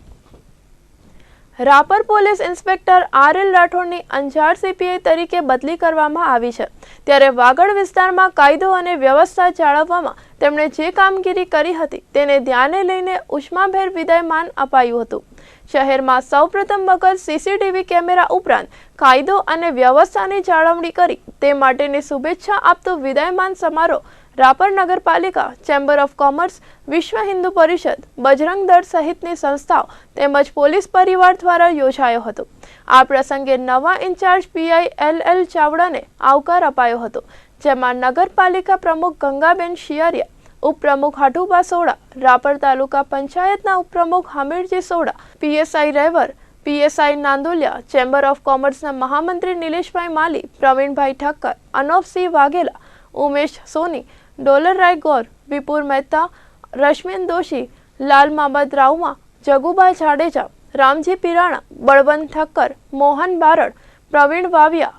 Rapar police inspector R L. રાઠોડની અંજાર સીપીઆઈ તરીકે બદલી કરવામાં આવી છે. ત્યારે વાગડ વિસ્તારમાં કાયદો અને વ્યવસ્થા જાળવવામાં તેમણે જે કામગીરી કરી હતી તેને ધ્યાને લઈને ઉષ્માભેર વિદાયમાન અપાયું હતું. શહેરમાં સૌપ્રથમ વખત સીસીટીવી કેમેરા ઉપરાંત કાયદો અને વ્યવસ્થાની જાળવણી કરી તે માટેની શુભેચ્છા આપતો વિદાયમાન સમારોહ રાપર નગરપાલિકા, ચેમ્બર ઓફ કોમર્સ, વિશ્વ હિન્દુ પરિષદ, બજરંગ દળ સહિતની સંસ્થાઓ તેમજ પોલીસ પરિવાર દ્વારા યોજાયો હતો. આ પ્રસંગે નવા ઇન્ચાર્જ પીઆઈ LL ચાવડાને આવકાર અપાયો હતો, જેમાં નગરપાલિકા પ્રમુખ ગંગાબેન શિયારિયા, ઉપપ્રમુખ હાટુબા સોડા, રાપર તાલુકા પંચાયતના ઉપપ્રમુખ Hamirji Soda, PSI Revar, PSI Nandolia, chamber of કોમર્સના મહામંત્રી નિલેશભાઈ માલી, પ્રવીણભાઈ ઠક્કર, અનોપસિંહ વાઘેલા, ઉમેશ સોની, ડોલરરાય ગોર, વિપુર મહેતા, રશ્મિન દોશી, લાલ મામદ રાવમા, જગુબા જાડેજા, રામજી પિરાણા, બળવંત ઠક્કર, મોહન બારડ, પ્રવીણ વાવિયા,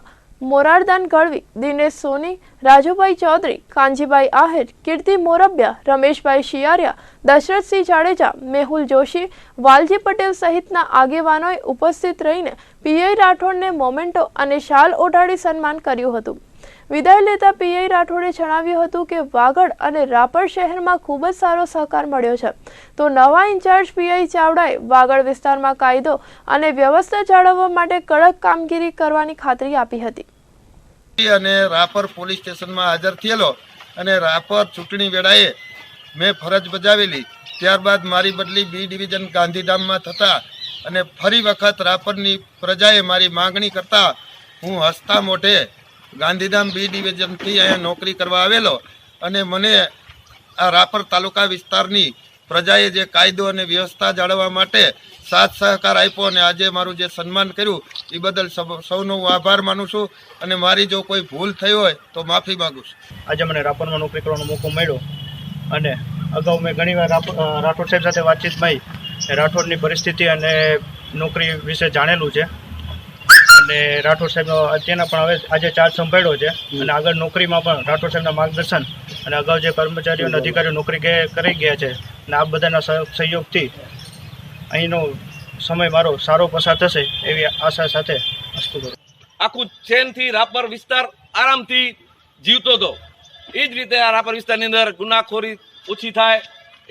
મોરારદાન ગળવી, દિનેશ સોની, રાજુભાઈ ચૌધરી, કાંજીભાઈ આહિર, કીર્તિ મોરબિયા, રમેશભાઈ શિયારિયા, દશરથસિંહ જાડેજા, મેહુલ જોશી, વાલજી પટેલ સહિતના આગેવાનોએ ઉપસ્થિત રહીને પીઆઈ રાઠોડને મોમેન્ટો અને શાલ ઓઢાડી સન્માન કર્યું હતું. વિદાય લેતા પીઆઈ રાઠોડે જણાવ્યું હતું કે વાગડ અને રાપર શહેરમાં ખૂબ જ સારો સહકાર મળ્યો છે, તો નવા ઇન્ચાર્જ પીઆઈ ચાવડાએ વાગડ વિસ્તારમાં કાયદો અને વ્યવસ્થા જાળવવા માટે કડક કામગીરી કરવાની ખાતરી આપી હતી. અને રાપર પોલીસ સ્ટેશનમાં હાજર થયેલો અને રાપર ચૂંટણી વેળાએ મેં ફરજ બજાવેલી. ત્યારબાદ મારી બદલી B ડિવિઝન ગાંધીધામમાં થતા અને ફરી વખત રાપરની પ્રજાએ મારી માંગણી કરતા હું હસતા મોઢે ગાંધીધામ B ડિવિઝનથી અહીંયા નોકરી કરવા આવેલો અને મને આ રાપર તાલુકા વિસ્તારની પ્રજાએ જે કાયદો અને વ્યવસ્થા જાળવવા માટે સાથ સહકાર આપ્યો અને આજે મારું જે સન્માન કર્યું એ બદલ સૌનો હું આભાર માનું છું અને મારી જો કોઈ ભૂલ થઈ હોય તો માફી માગું છું. આજે મને રાપરમાં નોકરી કરવાનો મોકો મળ્યો અને અગાઉ મેં ઘણીવાર રાઠોડ સાહેબ સાથે વાતચીતમાં રાઠોડની પરિસ્થિતિ અને નોકરી વિશે જાણેલું છે અને રાઠોડ સાહેબનો અત્યારના પણ હવે આજે ચાર્જ સંભાળ્યો છે અને આગળ નોકરીમાં પણ રાઠોડ સાહેબના માર્ગદર્શન અને અગાઉ જે કર્મચારીઓ અને અધિકારીઓ નોકરી કરી ગયા છે અને આ બધાના સહયોગથી અહીંનો સમય મારો સારો પસાર થશે એવી આશા સાથે અસ્તુ કરું. આખું ચેનથી રાપર વિસ્તાર આરામથી જીવતો હતો. એ જ રીતે આ રાપર વિસ્તારની અંદર ગુનાખોરી ઓછી થાય,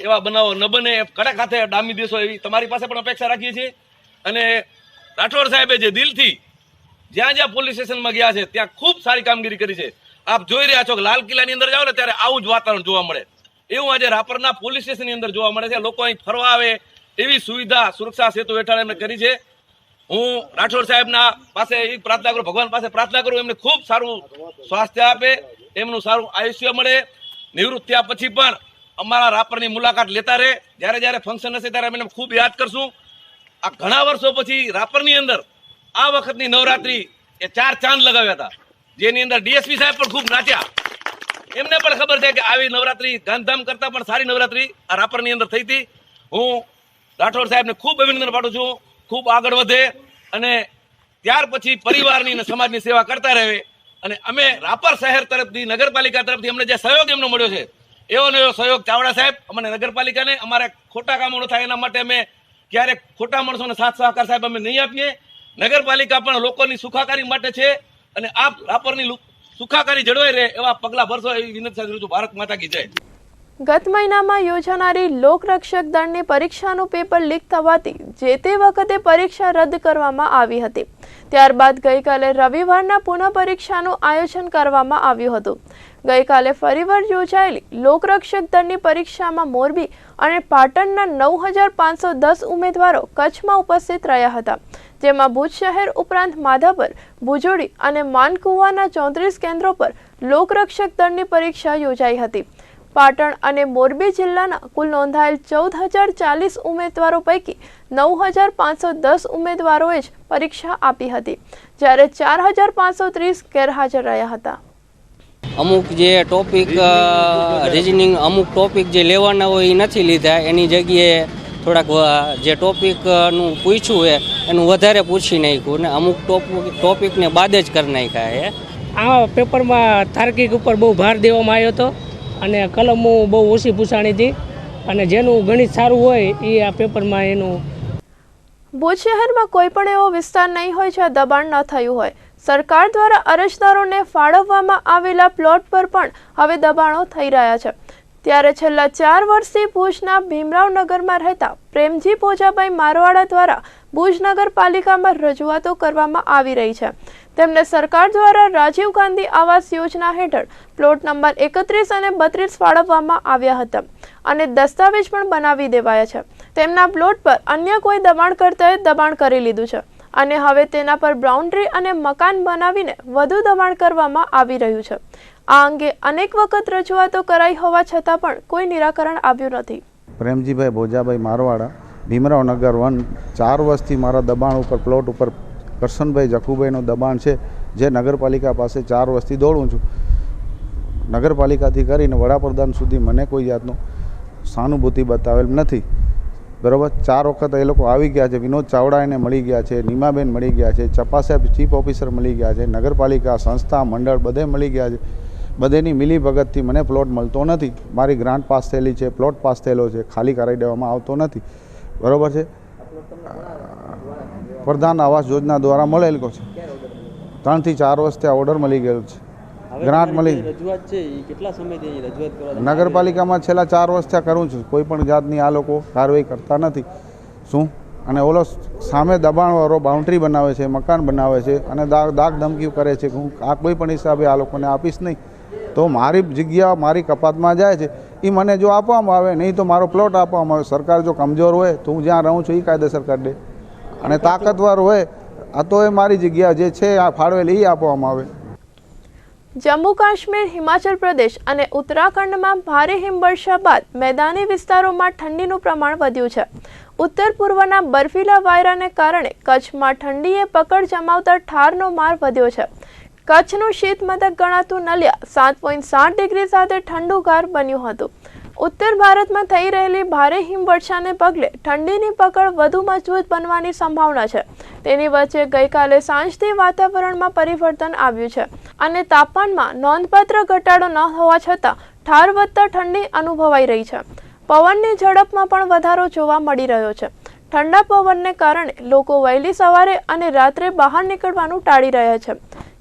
એવા બનાવો ન બને, કડક હાથે ડામી દેશો એવી તમારી પાસે પણ અપેક્ષા રાખીએ છીએ. અને રાઠોડ સાહેબે જે દિલથી જ્યાં જ્યાં પોલીસ સ્ટેશનમાં ગયા છે ત્યાં ખૂબ સારી કામગીરી કરી છે. આપ જોઈ રહ્યા છો કે લાલ કિલ્લાની અંદર જાઓ ને ત્યારે આવું જ વાતાવરણ જોવા મળે. એવું આજે રાપરના પોલીસ સ્ટેશનની અંદર જોવા મળે છે. લોકો અહીં ફરવા આવે એવી સુવિધા સુરક્ષા સેતુ હેઠળ એમણે કરી છે. હું રાઠોડ સાહેબના પાસે એ પ્રાર્થના કરું, ભગવાન પાસે પ્રાર્થના કરું એમને ખૂબ સારું સ્વાસ્થ્ય આપે, એમનું સારું આયુષ્ય મળે. નિવૃત્ત થયા પછી પણ અમારા રાપરની મુલાકાત લેતા રહે. જ્યારે જ્યારે ફંક્શન હશે ત્યારે અમે ખૂબ યાદ કરશું. આ ઘણા વર્ષો પછી રાપરની અંદર આ વખતની નવરાત્રી એ 4 ચાંદ લગાવ્યા હતા, જેની અંદર DSP સાહેબ પણ ખૂબ નાચ્યા. એમને પણ ખબર છે કે આવી નવરાત્રી ગાંધીધામ કરતા પણ સારી નવરાત્રી આ રાપરની અંદર થઈ હતી. હું રાઠોડ સાહેબને ખૂબ અભિનંદન પાઠવું છું. ખૂબ આગળ વધે અને ત્યાર પછી પરિવારની અને સમાજની સેવા કરતા રહે. અને અમે રાપર શહેર તરફથી, નગરપાલિકા તરફથી અમને જે સહયોગ એમનો મળ્યો છે એવો ને એવો સહયોગ ચાવડા સાહેબ અમને નગરપાલિકાને અમારે ખોટા કામો ન થાય એના માટે અમે ક્યારેક ખોટા માણસોને સાથ સહકાર સાહેબ અમે નહીં આપીએ. નગરપાલિકા પણ લોકોની સુખાકારી માટે છે અને આપ રાપરની સુખાકારી જળવાઈ રહે એવા પગલાં ભરશો એવી વિનંતી સાથે છું. ભારત માતા કી જય. ગત મહિનામાં યોજાનારી લોકરક્ષક દળની પરીક્ષાનું પેપર લીક થવાથી જે તે વખતે પરીક્ષા રદ કરવામાં આવી હતી. ત્યારબાદ ગઈકાલે રવિવારના પુનઃ પરીક્ષાનું આયોજન કરવામાં આવ્યું હતું. ગઈકાલે ફરીવાર યોજાયેલી લોકરક્ષક દળની પરીક્ષામાં મોરબી અને પાટણના 9510 ઉમેદવારો કચ્છમાં ઉપસ્થિત રહ્યા હતા, જેમાં ભુજ શહેર ઉપરાંત માધાપર, ભુજોડી અને માનકુવાના 34 કેન્દ્રો પર લોકરક્ષક દળની પરીક્ષા યોજાઈ હતી. પાટણ અને મોરબી જિલ્લાના કુલ નોંધાયેલ 14040 ઉમેદવારો પૈકી 9510 ઉમેદવારોએ જ પરીક્ષા આપી હતી, જ્યારે 4530 ગેરહાજર રહ્યા હતા. અમુક જે ટોપિક રિઝનિંગ અમુક ટોપિક જે લેવાના હોય એ નથી લીધા, એની જગ્યાએ થોડાક જે ટોપિકનું પૂછ્યું હોય એનું વધારે પૂછી નાખ્યું ને અમુક ટોપિકને બાદ જ કરી નાખ્યા છે. આ પેપરમાં તાર્કિક ઉપર બહુ ભાર દેવામાં આવ્યો હતો અને કલમો બહુ ઓછી પૂછાણી હતી અને જેનું ગણિત સારું હોય એ આ પેપરમાં એનું. ભુજ શહેરમાં કોઈ પણ એવો વિસ્તાર નહીં હોય જ્યાં દબાણ ન થયું હોય. સરકાર દ્વારા અરજદારોને ફાળવવામાં આવેલા પ્લોટ પર પણ હવે દબાણો થઈ રહ્યા છે. ત્યારે છેલ્લા 4 વર્ષથી ભુજના ભીમરાવનગરમાં રહેતા પ્રેમજી ભોજાભાઈ મારવાડા દ્વારા ભુજ નગરપાલિકામાં રજૂઆતો કરવામાં આવી રહી છે. તેમને સરકાર દ્વારા રાજીવ ગાંધી આવાસ યોજના હેઠળ પ્લોટ નંબર 31 અને 32 ફાળવવામાં આવ્યા હતા અને દસ્તાવેજ પણ બનાવી દેવાયા છે. તેમના પ્લોટ પર અન્ય કોઈ દબાણકર્તાએ દબાણ કરી લીધું છે અને હવે તેના પર બાઉન્ડ્રી અને મકાન બનાવીને વધુ દબાણ કરવામાં આવી રહ્યું છે. આ અંગે અનેક વખત રજૂઆતો કરાઈ હોવા છતાં પણ કોઈ નિરાકરણ આવ્યું નથી. પ્રેમજીભાઈ ભોજાભાઈ મારવાડા, ભીમરાવનગર 1, 4 વર્ષથી મારા દબાણ ઉપર પ્લોટ ઉપર કરશનભાઈ જખુભાઈનું દબાણ છે, જે નગરપાલિકા પાસે 4 વર્ષથી દોડું છું. નગરપાલિકાથી કરીને વડાપ્રધાન સુધી મને કોઈ જાતનું સહાનુભૂતિ બતાવેલ નથી. બરાબર, 4 વખત એ લોકો આવી ગયા છે. વિનોદ ચાવડા એને મળી ગયા છે, નીમાબેન મળી ગયા છે, ચપાસાહેબ ચીફ ઓફિસર મળી ગયા છે, નગરપાલિકા સંસ્થા મંડળ બધે મળી ગયા છે. બધેની મિલીભગતથી મને પ્લોટ મળતો નથી. મારી ગ્રાન્ટ પાસ થયેલી છે, પ્લોટ પાસ થયેલો છે, ખાલી કરાવી દેવામાં આવતો નથી. બરાબર છે, પ્રધાન આવાસ યોજના દ્વારા મળેલ છે. 3 થી 4 વર્ષથી આ ઓર્ડર મળી ગયેલો છે, ગ્રાન્ટ મળી. નગરપાલિકામાં છેલ્લા 4 વર્ષથી કરું છું, કોઈ પણ જાતની આ લોકો કાર્યવાહી કરતા નથી. શું અને ઓલો સામે દબાણવાળો બાઉન્ડ્રી બનાવે છે, મકાન બનાવે છે અને દાગ ધમકીઓ કરે છે કે હું આ કોઈ પણ હિસાબે આ લોકોને આપીશ નહીં. તો મારી જગ્યા મારી કપાતમાં જાય છે, એ મને જો આપવામાં આવે, નહીં તો મારો પ્લોટ આપવામાં આવે. સરકાર જો કમજોર હોય તો હું જ્યાં રહું છું એ કાયદેસર કરી દે, અને તાકાતવાર હોય આ તો એ મારી જગ્યા જે છે આ ફાળવેલી એ આપવામાં આવે. જમ્મુ કાશ્મીર, હિમાચલ પ્રદેશ અને ઉત્તરાખંડમાં ભારે હિમવર્ષા બાદ મેદાની વિસ્તારોમાં ઠંડીનું પ્રમાણ વધ્યું છે. ઉત્તર પૂર્વના બર્ફીલા વાયરાને કારણે કચ્છમાં ઠંડીએ પકડ જમાવતા ઠારનો માર વધ્યો છે. કચ્છનું શીત મથક ગણાતું નલિયા 7.7 ડિગ્રી સાથે ઠંડુગાર બન્યું હતું. ઉત્તર ભારતમાં થઈ રહેલી ભારે હિમવર્ષાને પગલે ઠંડીની પકડ વધુ મજબૂત બનવાની સંભાવના છે. તેની વચ્ચે ગઈકાલે સાંજથી વાતાવરણમાં પરિવર્તન આવ્યું છે અને તાપમાનમાં નોંધપાત્ર ઘટાડો ન હોવા છતાં ઠાર વધતા ઠંડી અનુભવાઈ રહી છે. પવનની ઝડપમાં પણ વધારો જોવા મળી રહ્યો છે. ઠંડા પવનને કારણે લોકો વહેલી સવારે અને રાત્રે બહાર નીકળવાનું ટાળી રહ્યા છે.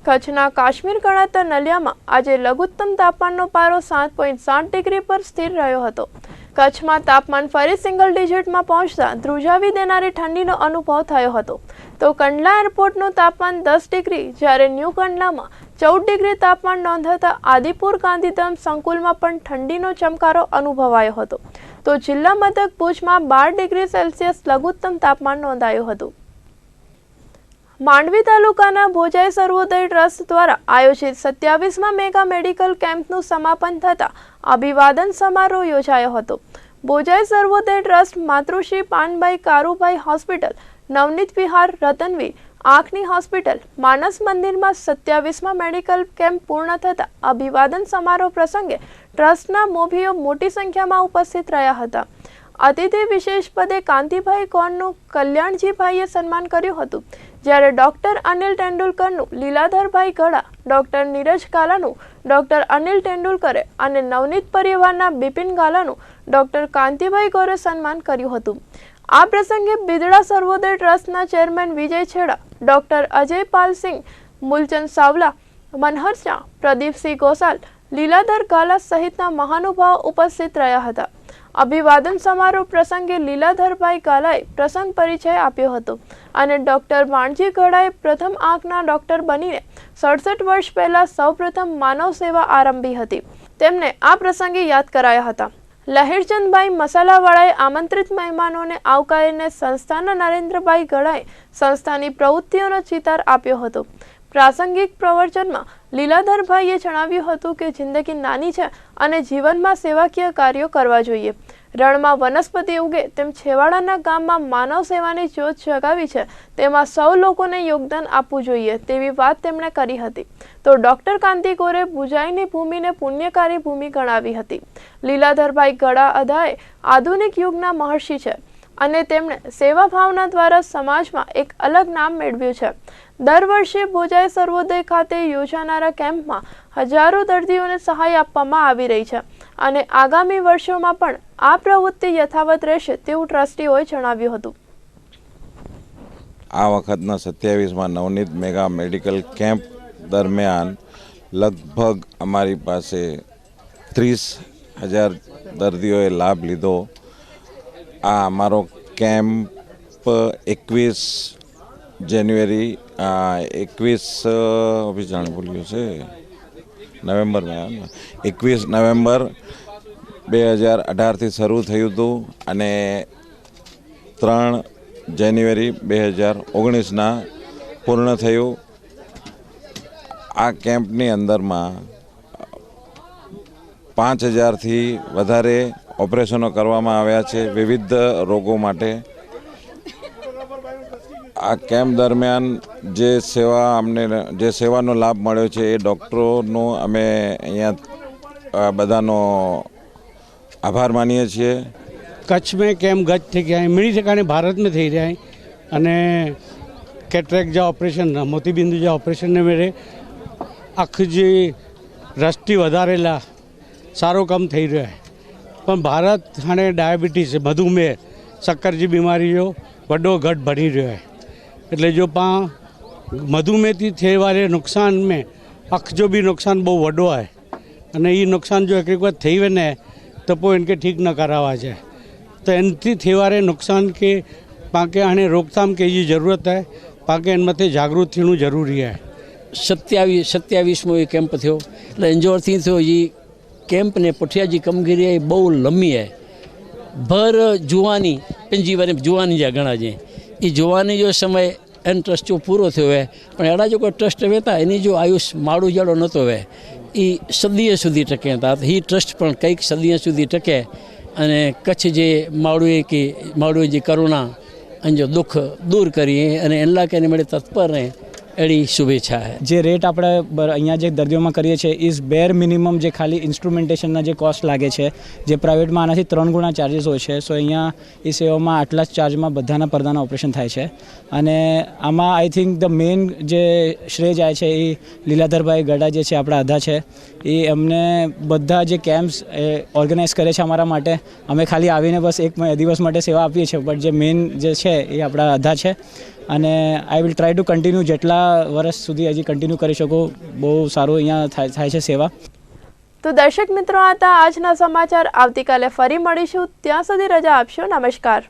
કચ્છના કાશ્મીર ગણાતા નલિયામાં આજે લઘુત્તમ તાપમાનનો પારો 7.7 ડિગ્રી પર સ્થિર રહ્યો હતો. કચ્છમાં તાપમાન ફરી સિંગલ ડિજિટમાં પહોંચતા ધ્રુજાવી દેનારી ઠંડીનો અનુભવ થયો હતો. તો કંડલા એરપોર્ટનું તાપમાન 10 ડિગ્રી, જ્યારે ન્યૂ કંડલામાં 14 ડિગ્રી તાપમાન નોંધાતા આદિપુર ગાંધીધામ સંકુલમાં પણ ઠંડીનો ચમકારો અનુભવાયો હતો. તો જિલ્લા મથક ભુજમાં 12 ડિગ્રી સેલ્સિયસ લઘુત્તમ તાપમાન નોંધાયું હતું. માંડવી તાલુકાના ભોજાઈ સર્વોદય ટ્રસ્ટ દ્વારા આયોજિત 27મા મેગા મેડિકલ કેમ્પનું સમાપન થતાં અભિવાદન સમારોહ યોજાયો હતો. ભોજાઈ સર્વોદય ટ્રસ્ટ માતૃશ્રી પાનભાઈ કારુભાઈ હોસ્પિટલ, નવનીત વિહાર, રતનવી આંખની હોસ્પિટલ, માનસ મંદિરમાં 27મા મેડિકલ કેમ્પ પૂર્ણ થતાં અભિવાદન સમારોહ પ્રસંગે ટ્રસ્ટના મોભીઓ મોટી સંખ્યામાં ઉપસ્થિત રહ્યા હતા. અતિથિ વિશેષ પદે કાંતિભાઈ કોનનું કલ્યાણજીભાઈએ સન્માન કર્યું હતું, જ્યારે ડોક્ટર અનિલ તેંડુલકરનું લીલાધરભાઈ ગળા, ડોક્ટર નીરજ ગાલાનું ડોક્ટર અનિલ તેંડુલકરે અને નવનીત પરિવારના બિપિન ગાલાનું ડોક્ટર કાંતિભાઈ ગોરે સન્માન કર્યું હતું. આ પ્રસંગે બિદડા સર્વોદય ટ્રસ્ટના ચેરમેન વિજય છેડા, ડોક્ટર અજય પાલસિંહ, મૂલચંદ સાવલા, મનહર શાહ, પ્રદીપસિંહ ગોસાલ, લીલાધર ગાલા સહિતના મહાનુભાવો ઉપસ્થિત રહ્યા હતા. અભિવાદન સમારોહ પ્રસંગે લીલાધરભાઈ ગાલાએ પ્રસંગ પરિચય આપ્યો હતો અને ડોક્ટર વાણજી ગળાએ પ્રથમ આંખના ડોક્ટર બનીને 67 વર્ષ પહેલા સૌપ્રથમ માનવ સેવા આરંભી હતી. તેમને આ પ્રસંગે યાદ કરાયા હતા. લહેરચંદભાઈ મસાલાવાળાએ આમંત્રિત મહેમાનોને આવકારીને સંસ્થાના નરેન્દ્રભાઈ ગળાએ સંસ્થાની પ્રવૃત્તિઓનો ચિતાર આપ્યો હતો. પ્રાસંગિક પ્રવચનમાં લીલાધરભાઈએ જણાવ્યું હતું કે જિંદગી નાની છે અને જીવનમાં સેવાકીય કાર્યો કરવા જોઈએ. રણમાં વનસ્પતિ ઉગે તેમ છેવાડાના ગામમાં માનવ સેવાની જ્યોત જગાવી છે, તેમાં સૌ લોકોને યોગદાન આપવું જોઈએ તેવી વાત તેમણે કરી હતી. તો ડોક્ટર કાંતિ ગોરે ભુજાઈની ભૂમિને પુણ્યકારી ભૂમિ ગણાવી હતી. લીલાધરભાઈ ગળા અધાએ આધુનિક યુગના મહર્ષિ છે અને તેમણે સેવા ભાવના દ્વારા સમાજમાં એક અલગ નામ મેળવ્યું છે. દર વર્ષે ભોજાઈ સર્વોદય ખાતે યોજાનારા કેમ્પમાં હજારો દર્દીઓને સહાય આપવામાં આવી રહી છે અને આગામી વર્ષોમાં પણ આ પ્રવૃત્તિ યથાવત રહેશે તેવું ટ્રસ્ટીઓએ જણાવ્યું હતું. આ વખતના 27મા નવનીત મેગા મેડિકલ કેમ્પ દરમિયાન લગભગ અમારી પાસે 30,000 દર્દીઓએ લાભ લીધો. આ અમારો કેમ્પ 21 જાન્યુઆરી 21 નવેમ્બર 2018થી શરૂ થયું હતું અને 3 જાન્યુઆરી 2019ના પૂર્ણ થયું. આ કેમ્પની અંદરમાં 5000થી વધારે ઓપરેશનો કરવામાં આવ્યા છે વિવિધ રોગો માટે. આ કેમ્પ દરમિયાન જે સેવાનો લાભ મળ્યો છે એ ડૉક્ટરોનો અમે અહીંયા બધાનો આભાર માનીએ છીએ. कच्छ में कैम्प गज थे क्या मिली ठिकाने भारत में थी रहा है अने कैटरेक्ट जा ऑपरेशन मोतीबिंदु जा ऑपरेशन ने मेरे आँख जी रस्टी वधारेला सारो कम थी रहा है. पण भारत हाँ डायबिटीज मधुमेह शक्कर जी बीमारी जो वड्डो घट बनी रो है. एटले जो मधुमेह थी थे वाले नुकसान में आँख जो भी नुकसान बहुत वड्डो है अने ये नुकसान जो एक बार थी वे ने तो पो इनके ठीक न करावा जाए तो इनथी थेवारे नुकसान के पाके आने रोकथाम के जी जरूरत है. पाके इन मथे जागृत थीनु जरूरी है. 27मो ये कैम्प थयो એટલે इंजोर थी थयो ये कैम्प ने पुठिया जी कमगिरी बहु लंबी है. भर जुवानी पंजी वारे जुवानी जा घणा जे ये जुवानी जो समय एन ट्रस्ट जो पूरो थयो है पण एड़ा जो कोई ट्रस्ट वेता एनी जो आयुष माड़ू जड़ो नतो वे ये सदीए सुधी टके था. ही ट्रस्ट पण कईक सदीए सुधी टके अने कच्छ जे माड़ू जी करुणा अंजो दुख दूर करिए अने एनला के मेरे तत्पर रहे एड़ी शुभेच्छा है. जे रेट આપણે અહીંયા જે દર્દીઓમાં કરીએ છીએ ઇઝ બેર મિનિમમ જે ખાલી ઇન્સ્ટ્રુમેન્ટેશનના જે કોસ્ટ લાગે છે જે પ્રાઇવેટમાં આનાથી 3 ગણા ચાર્જીસ હોય છે. સો અહીંયા એ સેવામાં આટલા જ ચાર્જમાં બધાના પડદાના ઓપરેશન થાય છે અને આમાં આઈ થિંક ધ મેઇન જે શ્રેય જાય છે એ લીલાધરભાઈ ગડા જે છે આપણા અધા છે એ એમને બધા જે કેમ્પ્સ ઓર્ગેનાઇઝ કરે છે અમારા માટે. અમે ખાલી આવીને બસ એક દિવસ માટે સેવા આપીએ છીએ બટ જે મેઇન જે છે એ આપણા અધા છે અને I will try to continue જેટલા વર્ષ સુધી હજી કન્ટિન્યુ કરી શકો. બહુ સારું અહીંયા થાય છે સેવા. તો દર્શક મિત્રો, આ હતા આજના સમાચાર. આવતીકાલે ફરી મળીશું. ત્યાં સુધી રજા આપશો. નમસ્કાર.